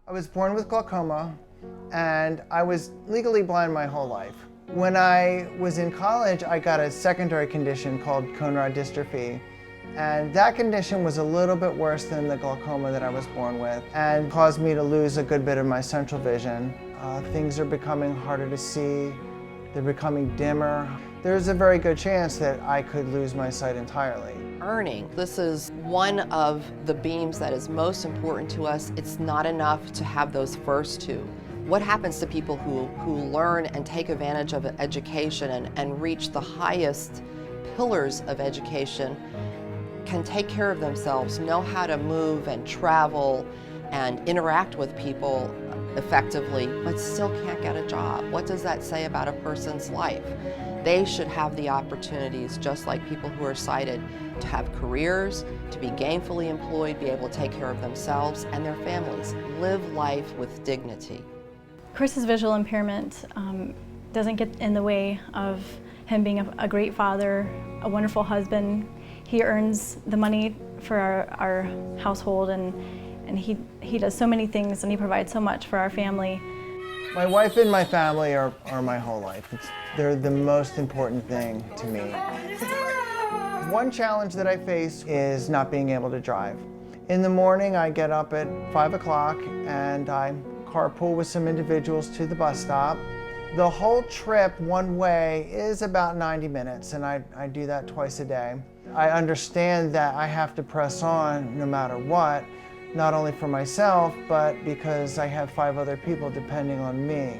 I was born with glaucoma, and I was legally blind my whole life. When I was in college, I got a secondary condition called cone rod dystrophy, and that condition was a little bit worse than the glaucoma that I was born with and caused me to lose a good bit of my central vision. Things are becoming harder to see, they're becoming dimmer. There's a very good chance that I could lose my sight entirely. Earning. This is one of the beams that is most important to us. It's not enough to have those first two. What happens to people who learn and take advantage of education and reach the highest pillars of education, can take care of themselves, know how to move and travel and interact with people effectively, but still can't get a job? What does that say about a person's life? They should have the opportunities, just like people who are sighted, to have careers, to be gainfully employed, be able to take care of themselves and their families, live life with dignity. Chris's visual impairment doesn't get in the way of him being a great father, a wonderful husband. He earns the money for our household, and he does so many things, and he provides so much for our family. My wife and my family are my whole life. They're the most important thing to me. One challenge that I face is not being able to drive. In the morning, I get up at 5 o'clock and I carpool with some individuals to the bus stop. The whole trip one way is about 90 minutes, and I do that twice a day. I understand that I have to press on no matter what, not only for myself, but because I have 5 other people depending on me.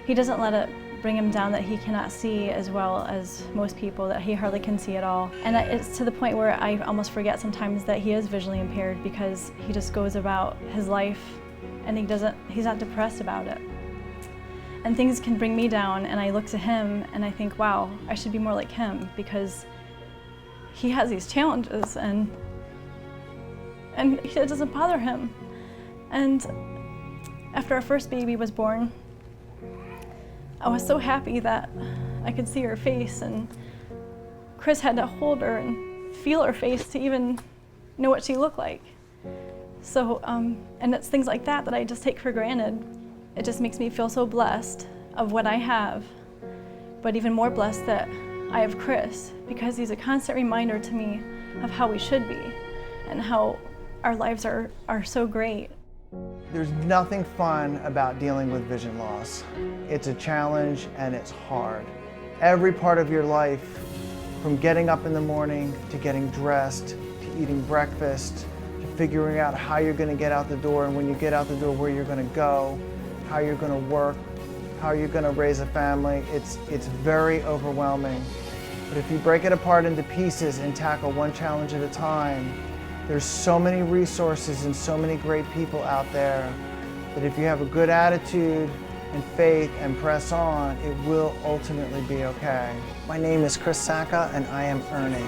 He doesn't let it bring him down that he cannot see as well as most people, that he hardly can see at all. And it's to the point where I almost forget sometimes that he is visually impaired, because he just goes about his life and he's not depressed about it. And things can bring me down, and I look to him and I think, wow, I should be more like him, because he has these challenges and it doesn't bother him. And after our first baby was born, I was so happy that I could see her face, and Chris had to hold her and feel her face to even know what she looked like. So, and it's things like that that I just take for granted. It just makes me feel so blessed of what I have, but even more blessed that I have Chris, because he's a constant reminder to me of how we should be and how our lives are so great. There's nothing fun about dealing with vision loss. It's a challenge and it's hard. Every part of your life, from getting up in the morning to getting dressed, to eating breakfast, to figuring out how you're going to get out the door, and when you get out the door, where you're going to go, how you're going to work, how you're going to raise a family, it's very overwhelming. But if you break it apart into pieces and tackle one challenge at a time, there's so many resources and so many great people out there that if you have a good attitude and faith and press on, it will ultimately be okay. My name is Sacca, and I am earning.